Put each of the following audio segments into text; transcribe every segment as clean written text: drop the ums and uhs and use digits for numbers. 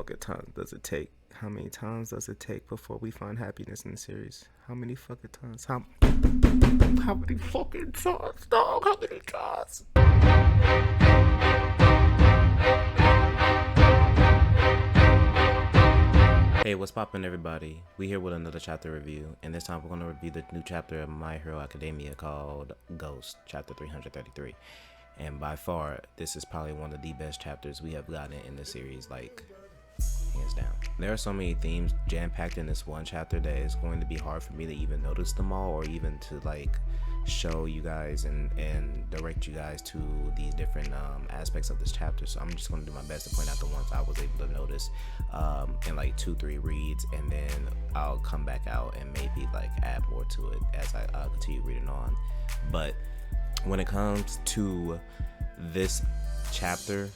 fucking times does it take? How many times does it take before we find happiness in the series? How many fucking times? How many fucking times, dog? How many times? Hey, what's poppin', everybody? We here with another chapter review, and this time we're going to review the new chapter of My Hero Academia called Ghost, chapter 333. And by far, this is probably one of the best chapters we have gotten in the series, like, hands down. There are so many themes jam-packed in this one chapter that it's going to be hard for me to even notice them all, or even to, like, show you guys and direct you guys to these different aspects of this chapter. So I'm just going to do my best to point out the ones I was able to notice in like 2-3 reads, and then I'll come back out and maybe like add more to it as I continue reading on. But when it comes to this chapter,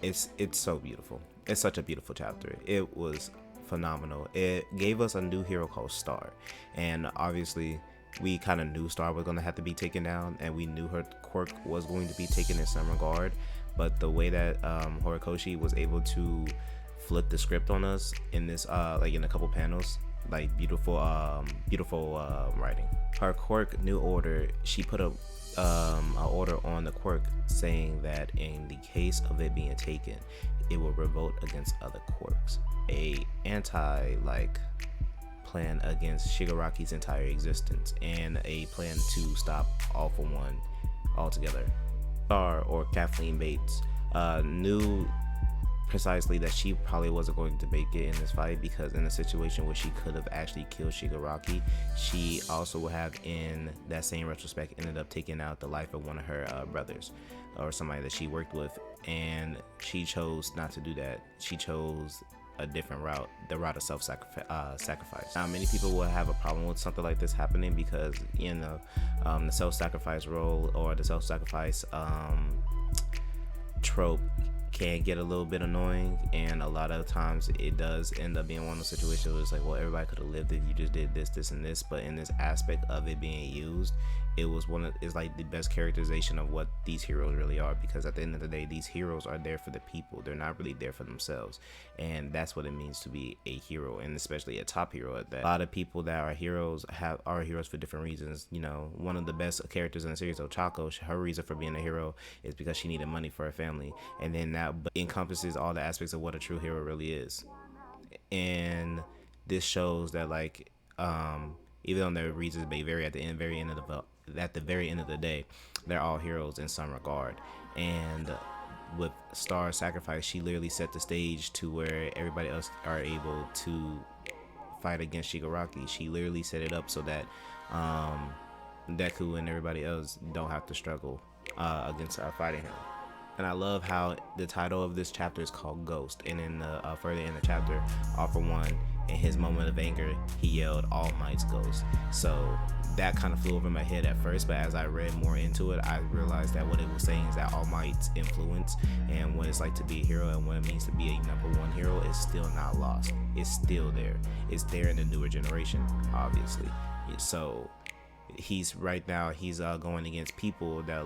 it's so beautiful. It's such a beautiful chapter. It was phenomenal. It gave us a new hero called Star, and obviously we kind of knew Star was going to have to be taken down, and we knew her quirk was going to be taken in some regard. But the way that Horikoshi was able to flip the script on us in this like in a couple panels, like beautiful writing. Her quirk new order, she put a order on the quirk saying that in the case of it being taken, it will revolt against other quirks. A anti plan against Shigaraki's entire existence, and a plan to stop All for One altogether. Star, or Kathleen Bates, knew precisely that she probably wasn't going to make it in this fight, because in a situation where she could have actually killed Shigaraki, she also would have, in that same retrospect, ended up taking out the life of one of her brothers, or somebody that she worked with, and she chose not to do that. She chose a different route, the route of self-sacrifice. Now, many people will have a problem with something like this happening because, you know, the self-sacrifice role, or the self-sacrifice trope, can get a little bit annoying, and a lot of times it does end up being one of those situations where it's like, well, everybody could have lived if you just did this and this. But in this aspect of it being used, it's like the best characterization of what these heroes really are, because at the end of the day, these heroes are there for the people. They're not really there for themselves, and that's what it means to be a hero, and especially a top hero at that. A lot of people that are heroes are heroes for different reasons. You know, one of the best characters in the series, Ochako, her reason for being a hero is because she needed money for her family, and then that encompasses all the aspects of what a true hero really is. And this shows that, like, even though their reasons may vary, at the very end of the day, they're all heroes in some regard. And with Star's sacrifice, she literally set the stage to where everybody else are able to fight against Shigaraki. She literally set it up so that Deku and everybody else don't have to struggle against fighting him. And I love how the title of this chapter is called Ghost, and in the further in the chapter, All for One, in his moment of anger, he yelled All Might's Ghost. So that kind of flew over my head at first, but as I read more into it, I realized that what it was saying is that All Might's influence and what it's like to be a hero and what it means to be a #1 hero is still not lost. It's still there. It's there in the newer generation, obviously. So he's going against people that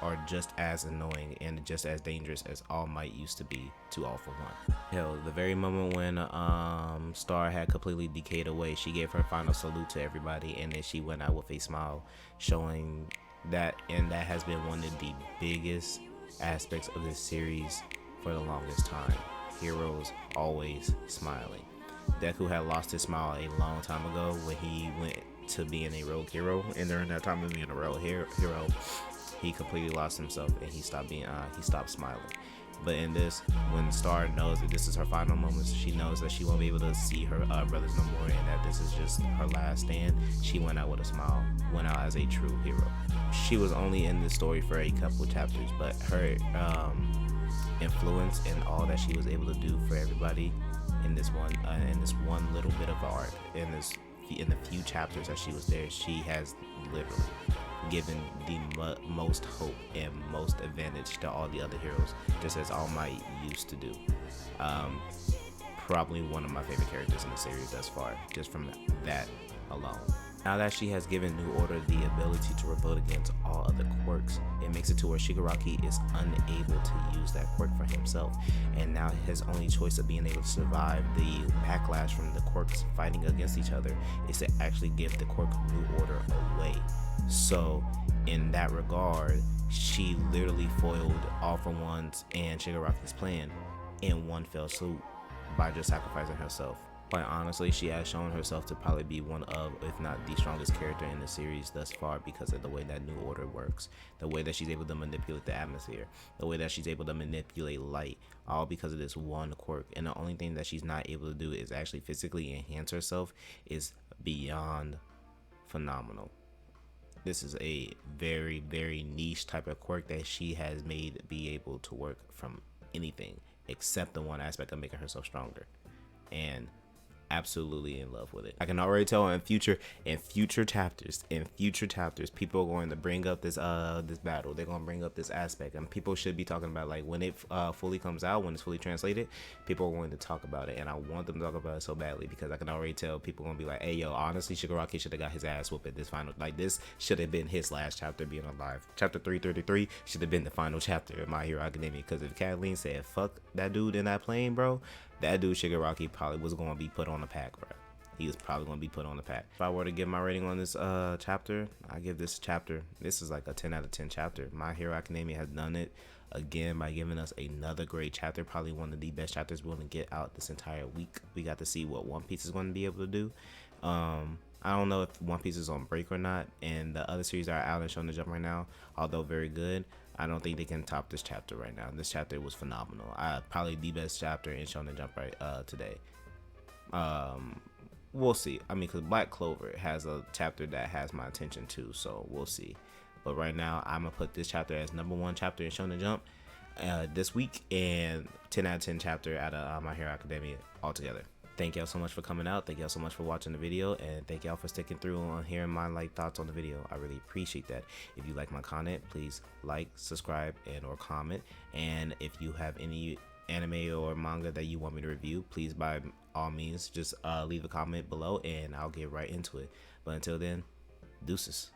are just as annoying and just as dangerous as All Might used to be to All for One. Hell, the very moment when Star had completely decayed away, she gave her final salute to everybody, and then she went out with a smile, showing that, and that has been one of the biggest aspects of this series for the longest time. Heroes always smiling. Deku had lost his smile a long time ago when he went to being a rogue hero, and during that time of being a rogue hero, he completely lost himself, and he stopped smiling. But in this, when Star knows that this is her final moments, she knows that she won't be able to see her brothers no more, and that this is just her last stand. She went out with a smile, went out as a true hero. She was only in this story for a couple chapters, but her influence and all that she was able to do for everybody in this one little bit of art, in the few chapters that she was there, she has literally given the most hope and most advantage to all the other heroes, just as All Might used to do. Probably one of my favorite characters in the series thus far, just from that alone. Now that she has given New Order the ability to rebel against all other quirks, it makes it to where Shigaraki is unable to use that quirk for himself, and now his only choice of being able to survive the backlash from the quirks fighting against each other is to actually give the quirk New Order away. So in that regard, she literally foiled All For One's and Shigaraki's plan in one fell swoop by just sacrificing herself. Quite honestly, she has shown herself to probably be one of, if not the strongest character in the series thus far, because of the way that New Order works, the way that she's able to manipulate the atmosphere, the way that she's able to manipulate light, all because of this one quirk. And the only thing that she's not able to do is actually physically enhance herself is beyond phenomenal. This is a very, very niche type of quirk that she has made be able to work from anything except the one aspect of making herself stronger. And absolutely in love with it. I can already tell in future chapters, people are going to bring up this battle. They're going to bring up this aspect, and people should be talking about, like, when it fully comes out, when it's fully translated, people are going to talk about it, and I want them to talk about it so badly, because I can already tell people are going to be like, hey, yo, honestly, Shigaraki should have got his ass whooped at this final. Like, this should have been his last chapter being alive. Chapter 333 should have been the final chapter of My Hero Academia, because if Kathleen said fuck that dude in that plane, bro, that dude Shigaraki probably was going to be put on the pack, bro. He was probably going to be put on the pack. If I were to give my rating on this chapter, I give this chapter, this is like a 10 out of 10 chapter. My Hero Academia has done it again by giving us another great chapter, probably one of the best chapters we're going to get out this entire week. We got to see what One Piece is going to be able to do. I don't know if One Piece is on break or not, and the other series that are out and Shonen Jump right now, although very good, I don't think they can top this chapter right now. This chapter was phenomenal. Probably the best chapter in Shonen Jump right today. We'll see. I mean, because Black Clover has a chapter that has my attention too, so we'll see. But right now, I'm gonna put this chapter as #1 chapter in Shonen Jump this week, and 10 out of 10 chapter out of My Hero Academia altogether. Thank y'all so much for coming out. Thank y'all so much for watching the video, and thank y'all for sticking through on hearing my thoughts on the video. I really appreciate that. If you like my content, please like, subscribe, and or comment. And if you have any anime or manga that you want me to review, please by all means just leave a comment below and I'll get right into it. But until then, deuces.